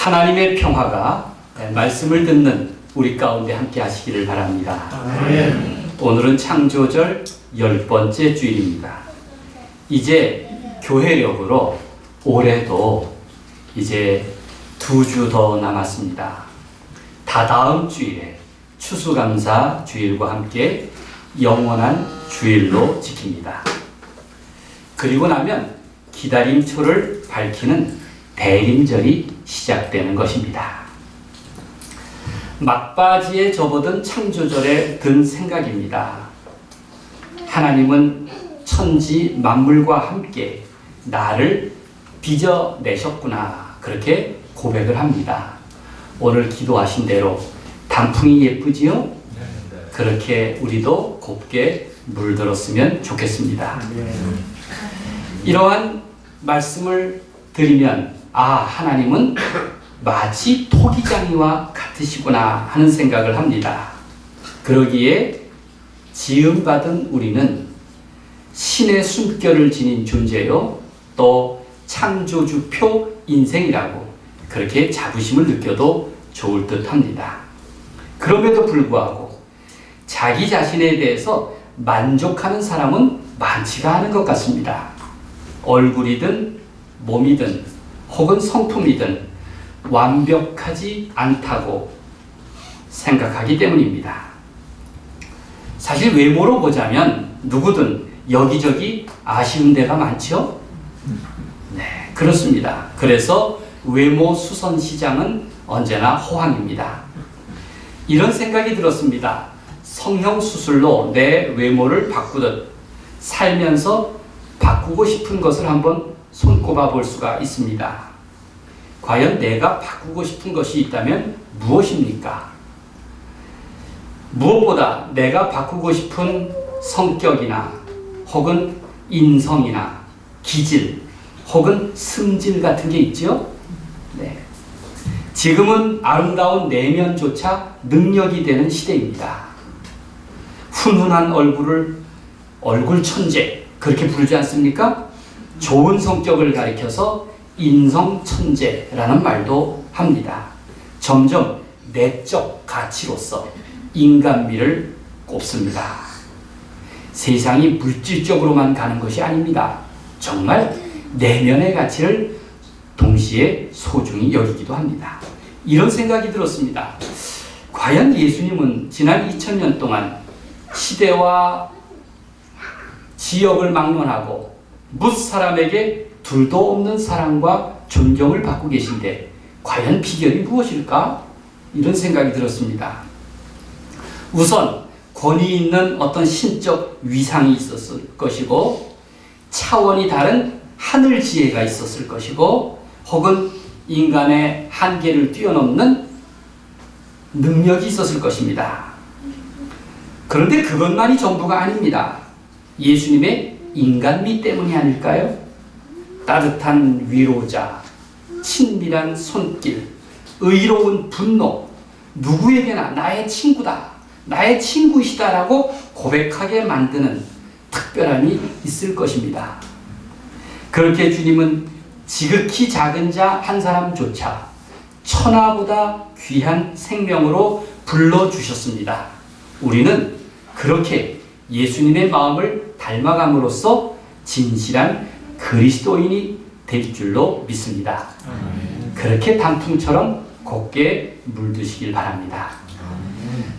하나님의 평화가 말씀을 듣는 우리 가운데 함께 하시기를 바랍니다. 아멘. 오늘은 창조절 10번째 주일입니다. 이제 교회력으로 올해도 이제 2주 더 남았습니다. 다다음 주일에 추수감사 주일과 함께 영원한 주일로 지킵니다. 그리고 나면 기다림초를 밝히는 대림절이 시작되는 것입니다. 막바지에 접어든 창조절에 든 생각입니다. 하나님은 천지 만물과 함께 나를 빚어내셨구나, 그렇게 고백을 합니다. 오늘 기도하신 대로 단풍이 예쁘지요? 그렇게 우리도 곱게 물들었으면 좋겠습니다. 이러한 말씀을 드리면 하나님은 마치 토기장이와 같으시구나 하는 생각을 합니다. 그러기에 지음받은 우리는 신의 숨결을 지닌 존재요, 또 창조주표 인생이라고 그렇게 자부심을 느껴도 좋을 듯 합니다. 그럼에도 불구하고 자기 자신에 대해서 만족하는 사람은 많지가 않은 것 같습니다. 얼굴이든 몸이든 혹은 성품이든 완벽하지 않다고 생각하기 때문입니다. 사실 외모로 보자면 누구든 여기저기 아쉬운 데가 많죠? 네, 그렇습니다. 그래서 외모 수선 시장은 언제나 호황입니다. 이런 생각이 들었습니다. 성형 수술로 내 외모를 바꾸듯 살면서 바꾸고 싶은 것을 한번 손꼽아 볼 수가 있습니다. 과연 내가 바꾸고 싶은 것이 있다면 무엇입니까? 무엇보다 내가 바꾸고 싶은 성격이나 혹은 인성이나 기질 혹은 승질 같은 게 있죠? 네. 지금은 아름다운 내면조차 능력이 되는 시대입니다. 훈훈한 얼굴을 얼굴 천재, 그렇게 부르지 않습니까? 좋은 성격을 가리켜서 인성 천재라는 말도 합니다. 점점 내적 가치로서 인간미를 꼽습니다. 세상이 물질적으로만 가는 것이 아닙니다. 정말 내면의 가치를 동시에 소중히 여기기도 합니다. 이런 생각이 들었습니다. 과연 예수님은 지난 2000년 동안 시대와 지역을 막론하고 뭇 사람에게 둘도 없는 사랑과 존경을 받고 계신데 과연 비결이 무엇일까? 이런 생각이 들었습니다. 우선 권위 있는 어떤 신적 위상이 있었을 것이고, 차원이 다른 하늘 지혜가 있었을 것이고, 혹은 인간의 한계를 뛰어넘는 능력이 있었을 것입니다. 그런데 그것만이 전부가 아닙니다. 예수님의 인간미 때문이 아닐까요? 따뜻한 위로자, 친밀한 손길, 의로운 분노, 누구에게나 나의 친구다, 나의 친구이시다라고 고백하게 만드는 특별함이 있을 것입니다. 그렇게 주님은 지극히 작은 자 한 사람조차 천하보다 귀한 생명으로 불러주셨습니다. 우리는 그렇게 예수님의 마음을 닮아감으로써 진실한 그리스도인이 될 줄로 믿습니다. 그렇게 단풍처럼 곱게 물드시길 바랍니다.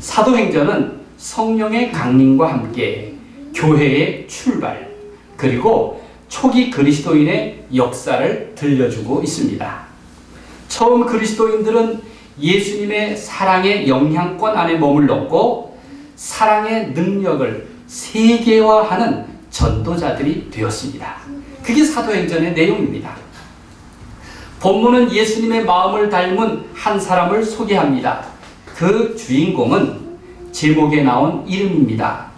사도행전은 성령의 강림과 함께 교회의 출발, 그리고 초기 그리스도인의 역사를 들려주고 있습니다. 처음 그리스도인들은 예수님의 사랑의 영향권 안에 머물렀고 사랑의 능력을 세계화하는 전도자들이 되었습니다. 그게 사도행전의 내용입니다. 본문은 예수님의 마음을 닮은 한 사람을 소개합니다. 그 주인공은 제목에 나온 이름입니다.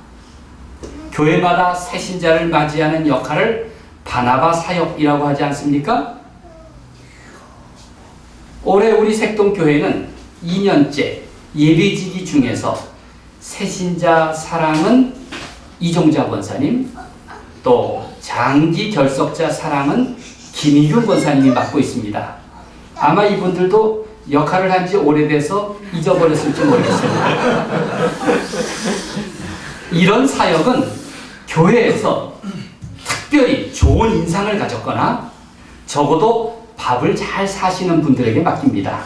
교회마다 새신자를 맞이하는 역할을 바나바 사역이라고 하지 않습니까? 올해 우리 색동교회는 2년째 예배지기 중에서 새신자 사랑은 이종자 권사님, 또 장기 결석자 사랑은 김희균 권사님이 맡고 있습니다. 아마 이분들도 역할을 한 지 오래돼서 잊어버렸을지 모르겠습니다. 이런 사역은 교회에서 특별히 좋은 인상을 가졌거나 적어도 밥을 잘 사시는 분들에게 맡깁니다.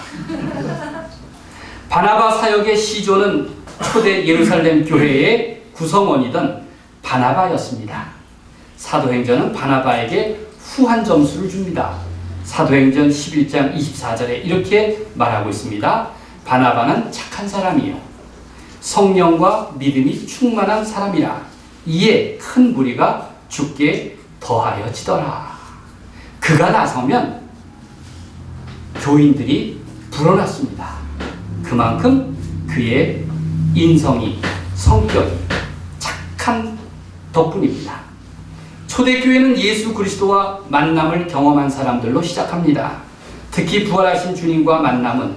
바나바 사역의 시조는 초대 예루살렘 교회의 구성원이던 바나바였습니다. 사도행전은 바나바에게 후한 점수를 줍니다. 사도행전 11장 24절에 이렇게 말하고 있습니다. 바나바는 착한 사람이요 성령과 믿음이 충만한 사람이라 이에 큰 무리가 주께 더하여지더라. 그가 나서면 교인들이 불어났습니다. 그만큼 그의 인성이, 성격이 착한 덕분입니다. 초대교회는 예수 그리스도와 만남을 경험한 사람들로 시작합니다. 특히 부활하신 주님과 만남은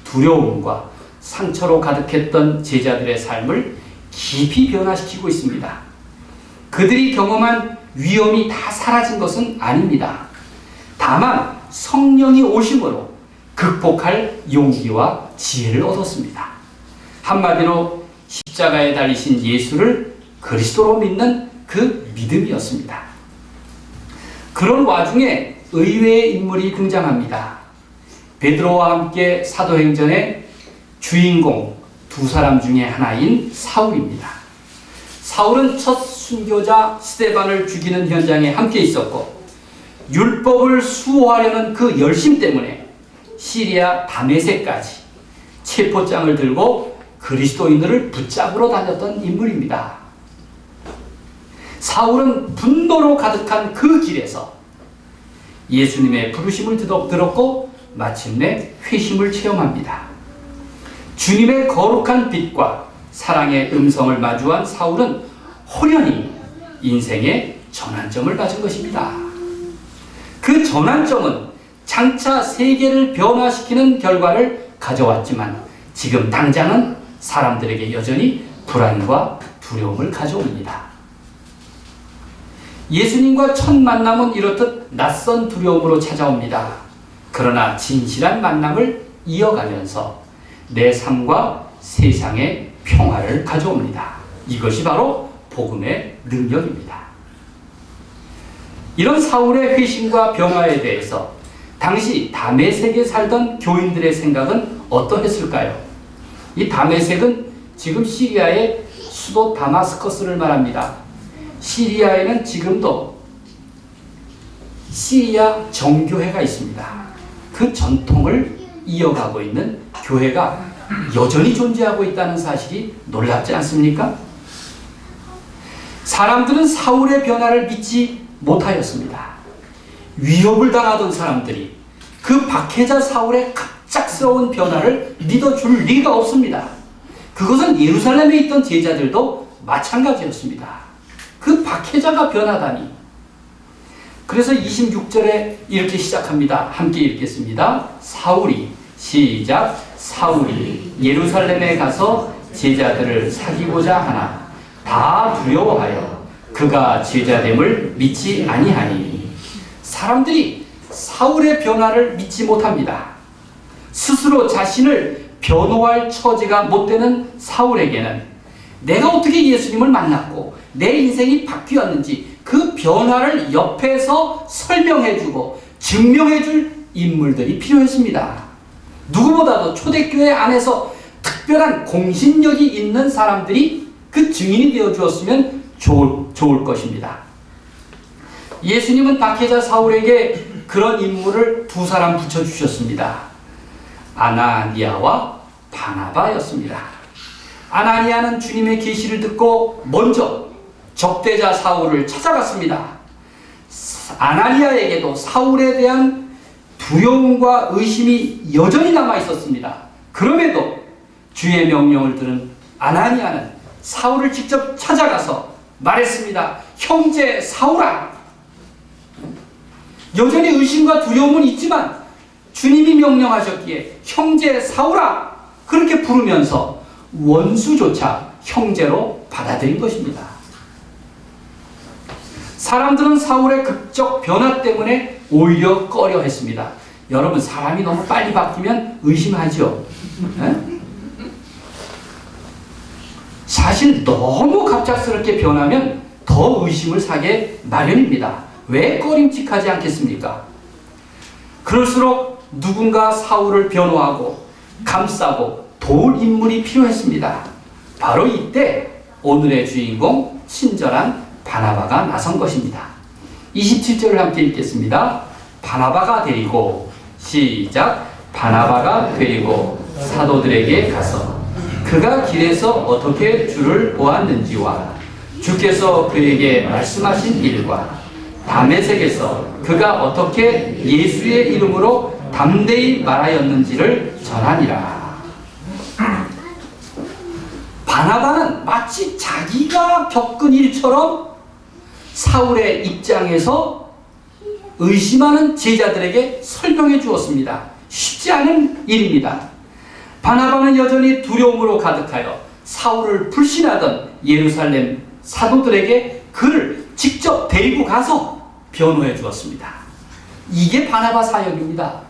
두려움과 상처로 가득했던 제자들의 삶을 깊이 변화시키고 있습니다. 그들이 경험한 위험이 다 사라진 것은 아닙니다. 다만 성령이 오심으로 극복할 용기와 지혜를 얻었습니다. 한마디로 십자가에 달리신 예수를 그리스도로 믿는 그 믿음이었습니다. 그런 와중에 의외의 인물이 등장합니다. 베드로와 함께 사도행전의 주인공 두 사람 중에 하나인 사울입니다. 사울은 첫 순교자 스데반을 죽이는 현장에 함께 있었고 율법을 수호하려는 그 열심 때문에 시리아 다메섹까지 체포장을 들고 그리스도인들을 붙잡으러 다녔던 인물입니다. 사울은 분노로 가득한 그 길에서 예수님의 부르심을 들었고 마침내 회심을 체험합니다. 주님의 거룩한 빛과 사랑의 음성을 마주한 사울은 호련히 인생의 전환점을 맞은 것입니다. 그 전환점은 장차 세계를 변화시키는 결과를 가져왔지만 지금 당장은 사람들에게 여전히 불안과 두려움을 가져옵니다. 예수님과 첫 만남은 이렇듯 낯선 두려움으로 찾아옵니다. 그러나 진실한 만남을 이어가면서 내 삶과 세상의 평화를 가져옵니다. 이것이 바로 복음의 능력입니다. 이런 사울의 회심과 변화에 대해서 당시 다메섹에 살던 교인들의 생각은 어떠했을까요? 이 다메섹은 지금 시리아의 수도 다마스커스를 말합니다. 시리아에는 지금도 시리아 정교회가 있습니다. 그 전통을 이어가고 있는 교회가 여전히 존재하고 있다는 사실이 놀랍지 않습니까? 사람들은 사울의 변화를 믿지 못하였습니다. 위협을 당하던 사람들이 그 박해자 사울의 갑작스러운 변화를 믿어줄 리가 없습니다. 그것은 예루살렘에 있던 제자들도 마찬가지였습니다. 그 박해자가 변하다니. 그래서 26절에 이렇게 시작합니다. 함께 읽겠습니다. 사울이 시작. 사울이 예루살렘에 가서 제자들을 사귀고자 하나 다 두려워하여 그가 제자됨을 믿지 아니하니. 사람들이 사울의 변화를 믿지 못합니다. 스스로 자신을 변호할 처지가 못 되는 사울에게는 내가 어떻게 예수님을 만났고 내 인생이 바뀌었는지 그 변화를 옆에서 설명해주고 증명해줄 인물들이 필요했습니다. 누구보다도 초대교회 안에서 특별한 공신력이 있는 사람들이 그 증인이 되어주었으면 좋을 것입니다. 예수님은 박해자 사울에게 그런 인물을 두 사람 붙여주셨습니다. 아나니아와 바나바였습니다. 아나니아는 주님의 계시를 듣고 먼저 적대자 사울을 찾아갔습니다. 아나니아에게도 사울에 대한 두려움과 의심이 여전히 남아 있었습니다. 그럼에도 주의 명령을 들은 아나니아는 사울을 직접 찾아가서 말했습니다. 형제 사울아. 여전히 의심과 두려움은 있지만 주님이 명령하셨기에 형제 사울아 그렇게 부르면서 원수조차 형제로 받아들인 것입니다. 사람들은 사울의 극적 변화 때문에 오히려 꺼려 했습니다. 여러분, 사람이 너무 빨리 바뀌면 의심하죠. 에? 사실 너무 갑작스럽게 변하면 더 의심을 사게 마련입니다. 왜 꺼림칙하지 않겠습니까? 그럴수록 누군가 사울을 변호하고 감싸고 도울 인물이 필요했습니다. 바로 이때 오늘의 주인공 친절한 바나바가 나선 것입니다. 27절을 함께 읽겠습니다. 바나바가 데리고, 시작. 바나바가 데리고 사도들에게 가서 그가 길에서 어떻게 주를 보았는지와 주께서 그에게 말씀하신 일과 다메섹에서 그가 어떻게 예수의 이름으로 담대히 말하였는지를 전하니라. 바나바는 마치 자기가 겪은 일처럼 사울의 입장에서 의심하는 제자들에게 설명해 주었습니다. 쉽지 않은 일입니다. 바나바는 여전히 두려움으로 가득하여 사울을 불신하던 예루살렘 사도들에게 그를 직접 데리고 가서 변호해 주었습니다. 이게 바나바 사역입니다.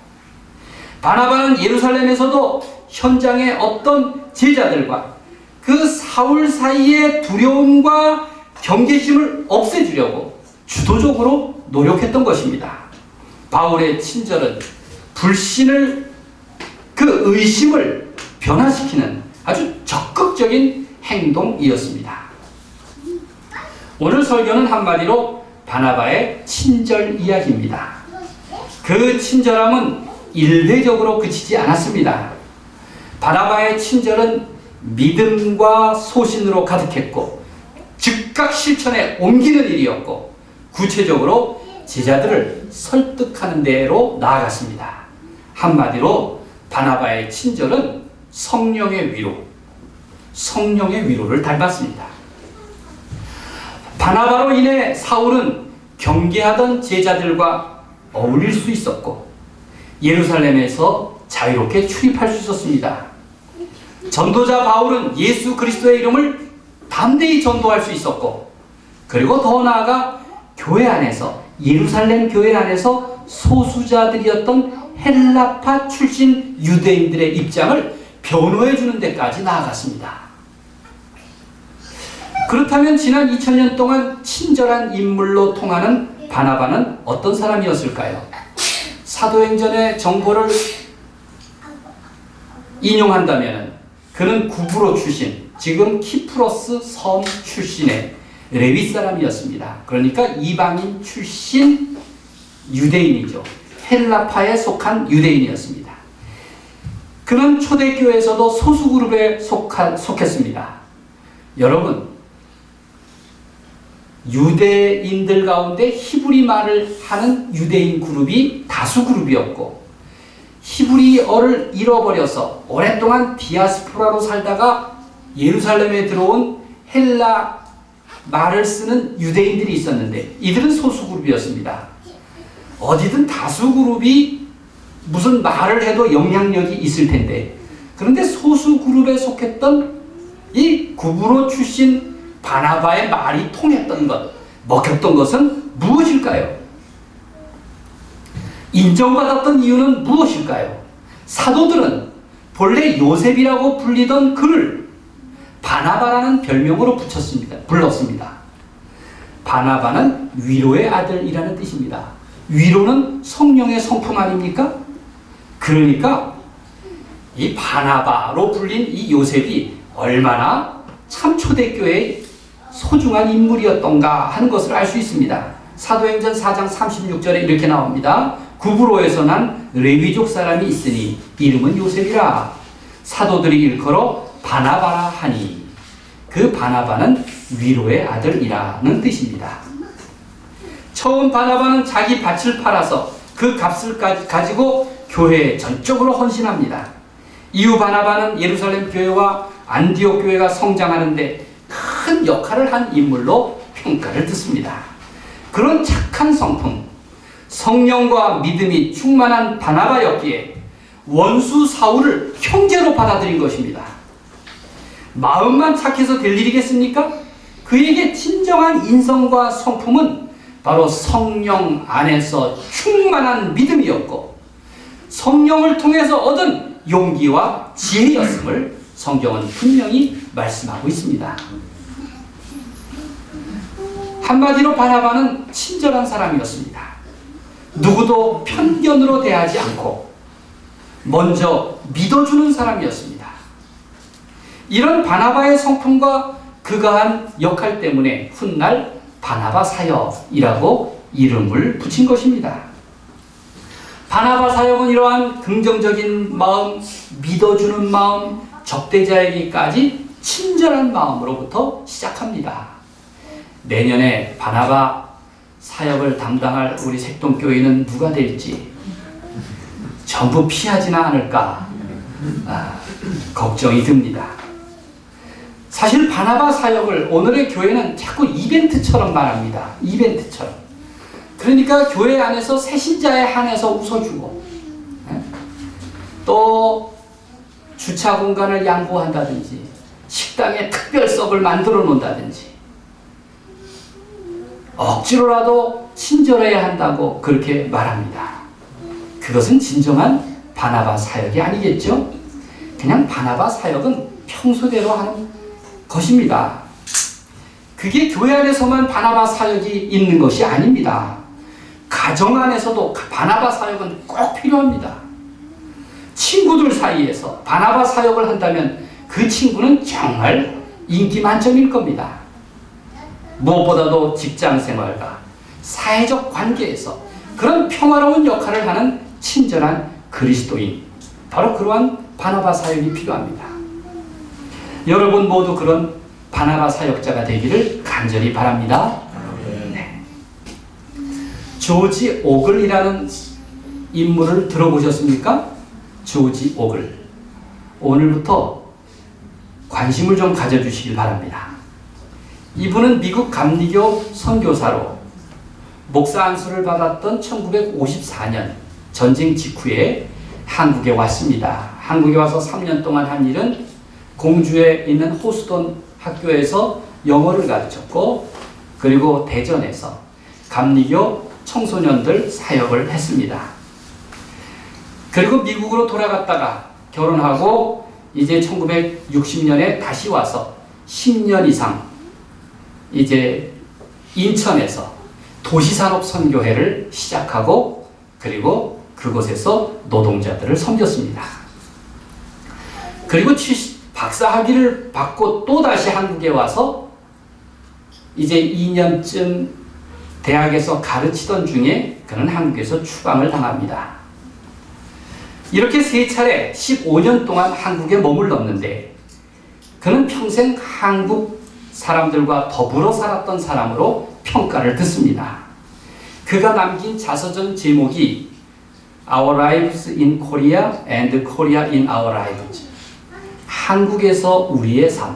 바나바는 예루살렘에서도 현장의 어떤 제자들과 그 사울 사이의 두려움과 경계심을 없애주려고 주도적으로 노력했던 것입니다. 바울의 친절은 불신을, 그 의심을 변화시키는 아주 적극적인 행동이었습니다. 오늘 설교는 한마디로 바나바의 친절 이야기입니다. 그 친절함은 일회적으로 그치지 않았습니다. 바나바의 친절은 믿음과 소신으로 가득했고 즉각 실천에 옮기는 일이었고 구체적으로 제자들을 설득하는 데로 나아갔습니다. 한마디로 바나바의 친절은 성령의 위로를 닮았습니다. 바나바로 인해 사울은 경계하던 제자들과 어울릴 수 있었고 예루살렘에서 자유롭게 출입할 수 있었습니다. 전도자 바울은 예수 그리스도의 이름을 담대히 전도할 수 있었고, 그리고 더 나아가 교회 안에서, 예루살렘 교회 안에서 소수자들이었던 헬라파 출신 유대인들의 입장을 변호해 주는 데까지 나아갔습니다. 그렇다면 지난 2000년 동안 친절한 인물로 통하는 바나바는 어떤 사람이었을까요? 사도행전의 정보를 인용한다면 그는 구브로 출신, 지금 키프로스 섬 출신의 레위 사람이었습니다. 그러니까 이방인 출신 유대인이죠. 헬라파에 속한 유대인이었습니다. 그는 초대교회에서도 소수그룹에 속했습니다. 여러분, 유대인들 가운데 히브리 말을 하는 유대인 그룹이 다수 그룹이었고, 히브리어를 잃어버려서 오랫동안 디아스포라로 살다가 예루살렘에 들어온 헬라 말을 쓰는 유대인들이 있었는데 이들은 소수 그룹이었습니다. 어디든 다수 그룹이 무슨 말을 해도 영향력이 있을 텐데, 그런데 소수 그룹에 속했던 이 구브로 출신 바나바의 말이 통했던 것, 먹혔던 것은 무엇일까요? 인정받았던 이유는 무엇일까요? 사도들은 본래 요셉이라고 불리던 그를 바나바라는 별명으로 불렀습니다. 바나바는 위로의 아들이라는 뜻입니다. 위로는 성령의 성품 아닙니까? 그러니까 이 바나바로 불린 이 요셉이 얼마나 참 초대교회의 소중한 인물이었던가 하는 것을 알 수 있습니다. 사도행전 4장 36절에 이렇게 나옵니다. 구브로에서 난 레위족 사람이 있으니 이름은 요셉이라. 사도들이 일컬어 바나바라 하니 그 바나바는 위로의 아들이라는 뜻입니다. 처음 바나바는 자기 밭을 팔아서 그 값을 가지고 교회에 전적으로 헌신합니다. 이후 바나바는 예루살렘 교회와 안디옥 교회가 성장하는데 큰 역할을 한 인물로 평가를 듣습니다. 그런 착한 성품, 성령과 믿음이 충만한 바나바였기에 원수 사울을 형제로 받아들인 것입니다. 마음만 착해서 될 일이겠습니까? 그에게 진정한 인성과 성품은 바로 성령 안에서 충만한 믿음이었고, 성령을 통해서 얻은 용기와 지혜였음을 성경은 분명히 말씀하고 있습니다. 한마디로 바나바는 친절한 사람이었습니다. 누구도 편견으로 대하지 않고 먼저 믿어주는 사람이었습니다. 이런 바나바의 성품과 그가 한 역할 때문에 훗날 바나바 사역이라고 이름을 붙인 것입니다. 바나바 사역은 이러한 긍정적인 마음, 믿어주는 마음, 적대자에게까지 친절한 마음으로부터 시작합니다. 내년에 바나바 사역을 담당할 우리 색동교회는 누가 될지 전부 피하지는 않을까 걱정이 듭니다. 사실 바나바 사역을 오늘의 교회는 자꾸 이벤트처럼 말합니다. 이벤트처럼. 그러니까 교회 안에서 새신자에 한해서 웃어주고 또 주차 공간을 양보한다든지 식당에 특별석을 만들어 놓는다든지 억지로라도 친절해야 한다고 그렇게 말합니다. 그것은 진정한 바나바 사역이 아니겠죠? 그냥 바나바 사역은 평소대로 하는 것입니다. 그게 교회 안에서만 바나바 사역이 있는 것이 아닙니다. 가정 안에서도 바나바 사역은 꼭 필요합니다. 친구들 사이에서 바나바 사역을 한다면 그 친구는 정말 인기 만점일 겁니다. 무엇보다도 직장 생활과 사회적 관계에서 그런 평화로운 역할을 하는 친절한 그리스도인, 바로 그러한 바나바 사역이 필요합니다. 여러분 모두 그런 바나바 사역자가 되기를 간절히 바랍니다. 네. 조지 오글이라는 인물을 들어보셨습니까? 조지 오글. 오늘부터 관심을 좀 가져주시길 바랍니다. 이분은 미국 감리교 선교사로 목사 안수를 받았던 1954년 전쟁 직후에 한국에 왔습니다. 한국에 와서 3년 동안 한 일은 공주에 있는 호스턴 학교에서 영어를 가르쳤고, 그리고 대전에서 감리교 청소년들 사역을 했습니다. 그리고 미국으로 돌아갔다가 결혼하고 이제 1960년에 다시 와서 10년 이상 이제 인천에서 도시산업 선교회를 시작하고, 그리고 그곳에서 노동자들을 섬겼습니다. 그리고 박사학위를 받고 또다시 한국에 와서 이제 2년쯤 대학에서 가르치던 중에 그는 한국에서 추방을 당합니다. 이렇게 3차례 15년 동안 한국에 머물렀는데 그는 평생 한국 사람들과 더불어 살았던 사람으로 평가를 듣습니다. 그가 남긴 자서전 제목이 Our Lives in Korea and Korea in Our Lives. 한국에서 우리의 삶,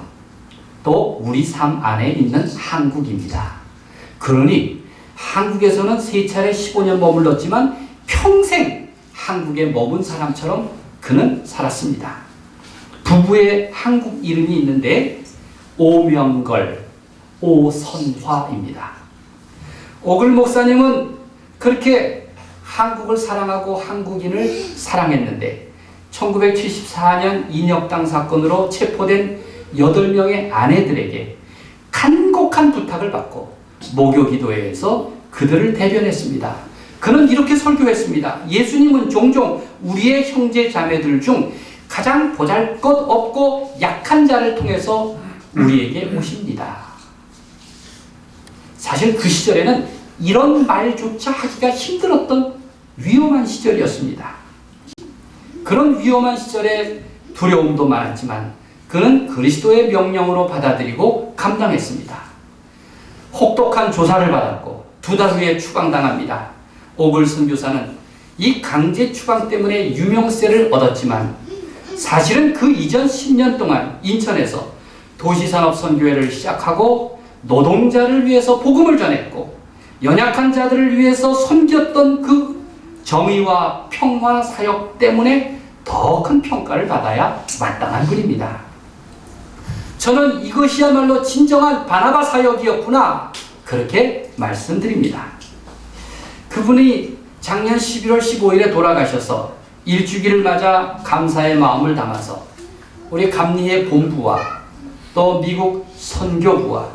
또 우리 삶 안에 있는 한국입니다. 그러니 한국에서는 3차례 15년 머물렀지만 평생 한국에 머문 사람처럼 그는 살았습니다. 부부의 한국 이름이 있는데 오명걸, 오선화입니다. 오글 목사님은 그렇게 한국을 사랑하고 한국인을 사랑했는데 1974년 인혁당 사건으로 체포된 8명의 아내들에게 간곡한 부탁을 받고 목요기도회에서 그들을 대변했습니다. 그는 이렇게 설교했습니다. 예수님은 종종 우리의 형제 자매들 중 가장 보잘것없고 약한 자를 통해서 우리에게 오십니다. 사실 그 시절에는 이런 말조차 하기가 힘들었던 위험한 시절이었습니다. 그런 위험한 시절에 두려움도 많았지만 그는 그리스도의 명령으로 받아들이고 감당했습니다. 혹독한 조사를 받았고 2달 후에 추방당합니다. 오글 선교사는 이 강제 추방 때문에 유명세를 얻었지만 사실은 그 이전 10년 동안 인천에서 도시산업 선교회를 시작하고 노동자를 위해서 복음을 전했고 연약한 자들을 위해서 섬겼던 그 정의와 평화 사역 때문에 더 큰 평가를 받아야 마땅한 분입니다. 저는 이것이야말로 진정한 바나바 사역이었구나, 그렇게 말씀드립니다. 그분이 작년 11월 15일에 돌아가셔서 일주기를 맞아 감사의 마음을 담아서 우리 감리의 본부와 또 미국 선교부와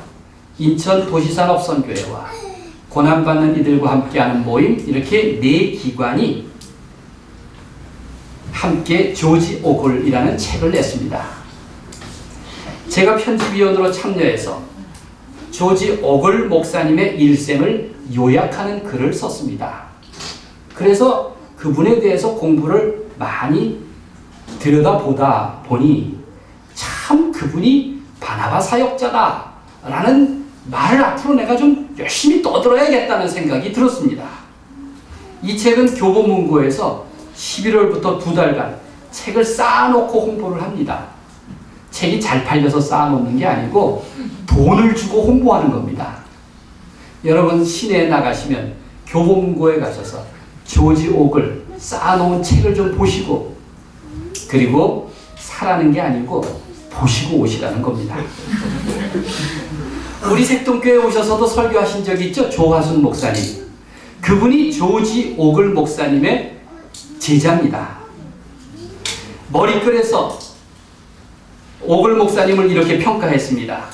인천 도시산업선교회와 고난받는 이들과 함께하는 모임, 이렇게 4기관이 함께 조지 오글이라는 책을 냈습니다. 제가 편집위원으로 참여해서 조지 오글 목사님의 일생을 요약하는 글을 썼습니다. 그래서 그분에 대해서 공부를 많이 들여다보다 보니 참 그분이 바나바 사역자다 라는 말을 앞으로 내가 좀 열심히 떠들어야겠다는 생각이 들었습니다. 이 책은 교보문고에서 11월부터 2달간 책을 쌓아놓고 홍보를 합니다. 책이 잘 팔려서 쌓아놓는 게 아니고 돈을 주고 홍보하는 겁니다. 여러분 시내에 나가시면 교보문고에 가셔서 조지 오글 쌓아놓은 책을 좀 보시고, 그리고 사라는 게 아니고 보시고 오시라는 겁니다. 우리 색동교회 오셔서도 설교하신 적이 있죠? 조화순 목사님. 그분이 조지 오글 목사님의 제자입니다. 머리글에서 오글 목사님을 이렇게 평가했습니다.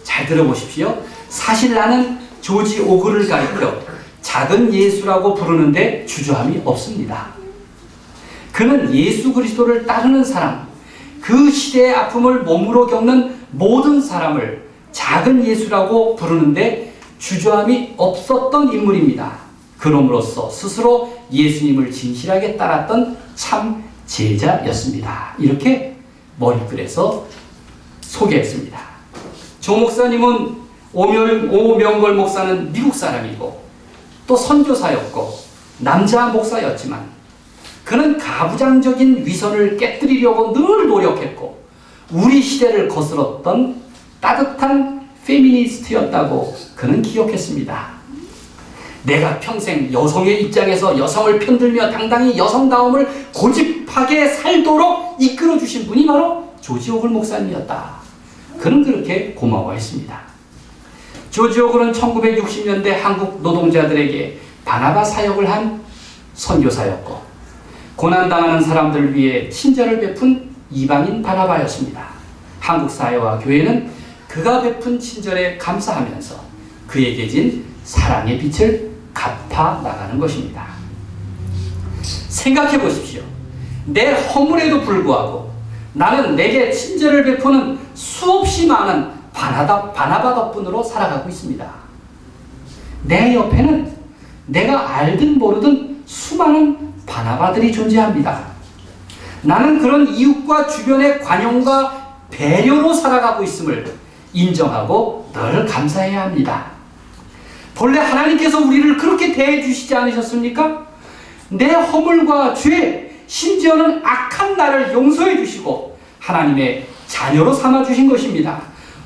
잘 들어보십시오. 사실 나는 조지 오글을 가리켜 작은 예수라고 부르는데 주저함이 없습니다. 그는 예수 그리스도를 따르는 사람, 그 시대의 아픔을 몸으로 겪는 모든 사람을 작은 예수라고 부르는데 주저함이 없었던 인물입니다. 그럼으로써 스스로 예수님을 진실하게 따랐던 참 제자였습니다. 이렇게 머리글에서 소개했습니다. 조 목사님은 오명걸 목사는 미국 사람이고 또 선교사였고 남자 목사였지만 그는 가부장적인 위선을 깨뜨리려고 늘 노력했고 우리 시대를 거스렀던 따뜻한 페미니스트였다고 그는 기억했습니다. 내가 평생 여성의 입장에서 여성을 편들며 당당히 여성다움을 고집하게 살도록 이끌어주신 분이 바로 조지 오글 목사님이었다. 그는 그렇게 고마워했습니다. 조지 오글은 1960년대 한국 노동자들에게 바나바 사역을 한 선교사였고 고난당하는 사람들을 위해 친절을 베푼 이방인 바나바였습니다. 한국 사회와 교회는 그가 베푼 친절에 감사하면서 그에게 진 사랑의 빛을 갚아 나가는 것입니다. 생각해 보십시오. 내 허물에도 불구하고 나는 내게 친절을 베푸는 수없이 많은 바나바 덕분으로 살아가고 있습니다. 내 옆에는 내가 알든 모르든 수많은 바나바들이 존재합니다. 나는 그런 이웃과 주변의 관용과 배려로 살아가고 있음을 인정하고 늘 감사해야 합니다. 본래 하나님께서 우리를 그렇게 대해 주시지 않으셨습니까? 내 허물과 죄, 심지어는 악한 나를 용서해 주시고 하나님의 자녀로 삼아 주신 것입니다.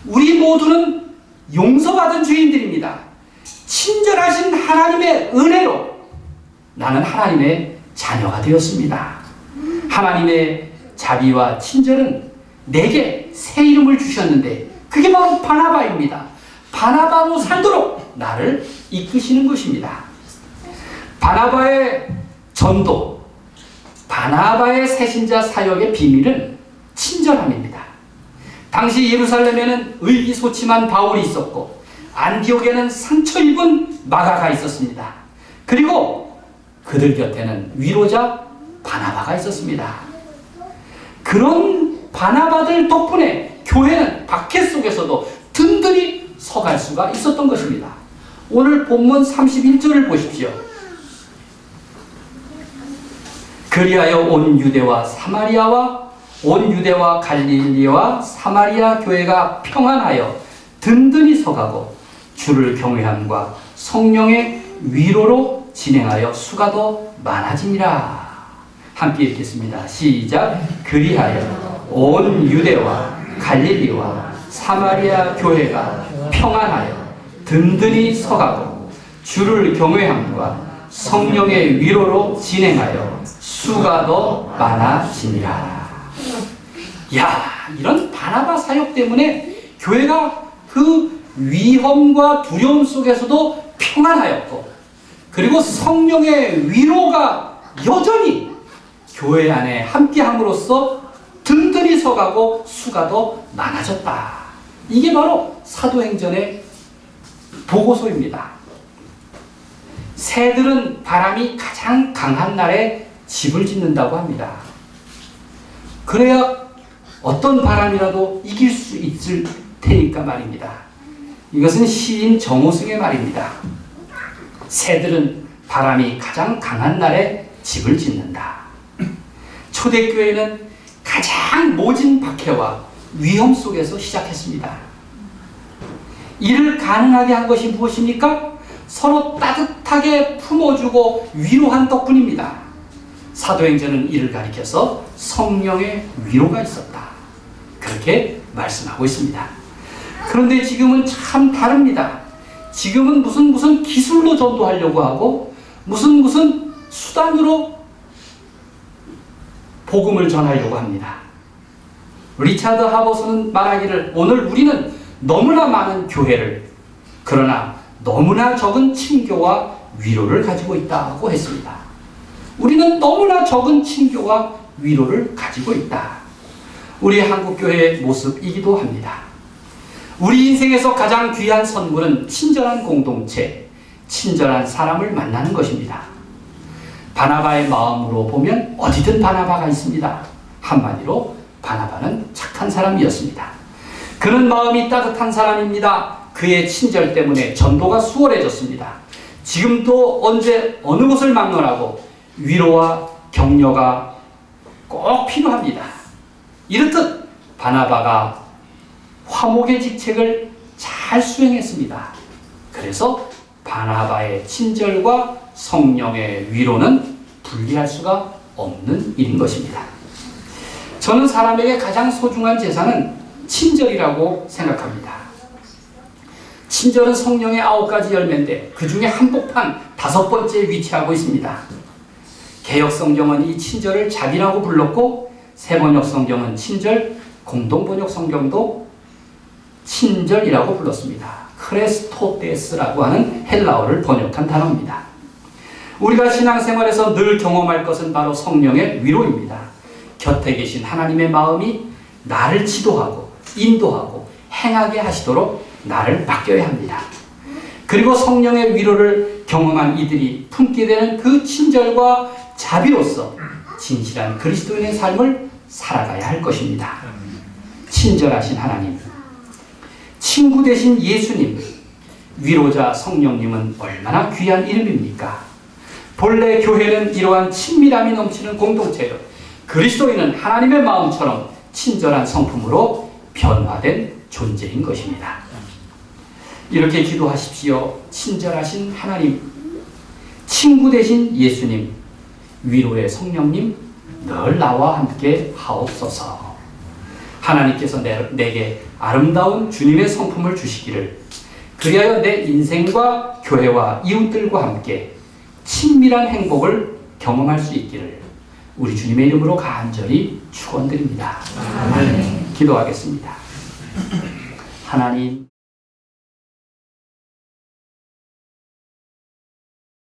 우리 모두는 용서받은 죄인들입니다. 친절하신 하나님의 은혜로 나는 하나님의 자녀가 되었습니다. 하나님의 자비와 친절은 내게 새 이름을 주셨는데 그게 바로 바나바입니다. 바나바로 살도록 나를 이끄시는 것입니다. 바나바의 전도, 바나바의 새신자 사역의 비밀은 친절함입니다. 당시 예루살렘에는 의기소침한 바울이 있었고 안디옥에는 상처 입은 마가가 있었습니다. 그리고 그들 곁에는 위로자 바나바가 있었습니다. 그런 바나바들 덕분에 교회는 박해 속에서도 든든히 서갈 수가 있었던 것입니다. 오늘 본문 31절을 보십시오. 그리하여 온 유대와 갈릴리와 사마리아 교회가 평안하여 든든히 서가고 주를 경외함과 성령의 위로로 진행하여 수가 더 많아지니라. 함께 읽겠습니다. 시작. 그리하여 온 유대와 갈릴리와 사마리아 교회가 평안하여 든든히 서가고 주를 경외함과 성령의 위로로 진행하여 수가 더 많아지니라. 야, 이런 바나바 사역 때문에 교회가 그 위험과 두려움 속에서도 평안하였고 그리고 성령의 위로가 여전히 교회 안에 함께함으로써 든든히 서가고 수가 더 많아졌다. 이게 바로 사도행전의 보고서입니다. 새들은 바람이 가장 강한 날에 집을 짓는다고 합니다. 그래야 어떤 바람이라도 이길 수 있을 테니까 말입니다. 이것은 시인 정호승의 말입니다. 새들은 바람이 가장 강한 날에 집을 짓는다. 초대교회는 가장 모진 박해와 위험 속에서 시작했습니다. 이를 가능하게 한 것이 무엇입니까? 서로 따뜻하게 품어주고 위로한 덕분입니다. 사도행전은 이를 가리켜서 성령의 위로가 있었다. 그렇게 말씀하고 있습니다. 그런데 지금은 참 다릅니다. 지금은 무슨 기술로 전도하려고 하고 무슨 수단으로 복음을 전하려고 합니다. 리차드 하버스는 말하기를 오늘 우리는 너무나 많은 교회를 그러나 너무나 적은 친교와 위로를 가지고 있다고 했습니다. 우리는 너무나 적은 친교와 위로를 가지고 있다. 우리 한국교회의 모습이기도 합니다. 우리 인생에서 가장 귀한 선물은 친절한 공동체, 친절한 사람을 만나는 것입니다. 바나바의 마음으로 보면 어디든 바나바가 있습니다. 한마디로 바나바는 착한 사람이었습니다. 그는 마음이 따뜻한 사람입니다. 그의 친절 때문에 전도가 수월해졌습니다. 지금도 언제 어느 곳을 막론하고 위로와 격려가 꼭 필요합니다. 이렇듯 바나바가 화목의 직책을 잘 수행했습니다. 그래서 바나바의 친절과 성령의 위로는 분리할 수가 없는 일인 것입니다. 저는 사람에게 가장 소중한 재산은 친절이라고 생각합니다. 친절은 성령의 9가지 열매인데 그 중에 한복판 5번째에 위치하고 있습니다. 개역성경은 이 친절을 자비라고 불렀고 새번역성경은 친절, 공동번역성경도 친절이라고 불렀습니다. 크레스토데스라고 하는 헬라어를 번역한 단어입니다. 우리가 신앙생활에서 늘 경험할 것은 바로 성령의 위로입니다. 곁에 계신 하나님의 마음이 나를 지도하고 인도하고 행하게 하시도록 나를 맡겨야 합니다. 그리고 성령의 위로를 경험한 이들이 품게 되는 그 친절과 자비로서 진실한 그리스도인의 삶을 살아가야 할 것입니다. 친절하신 하나님, 친구 되신 예수님, 위로자 성령님은 얼마나 귀한 이름입니까? 본래 교회는 이러한 친밀함이 넘치는 공동체로 그리스도인은 하나님의 마음처럼 친절한 성품으로 변화된 존재인 것입니다. 이렇게 기도하십시오. 친절하신 하나님, 친구 되신 예수님, 위로의 성령님, 늘 나와 함께 하옵소서. 하나님께서 내게 아름다운 주님의 성품을 주시기를, 그리하여 내 인생과 교회와 이웃들과 함께 친밀한 행복을 경험할 수 있기를 우리 주님의 이름으로 간절히 축원드립니다. 기도하겠습니다. 하나님,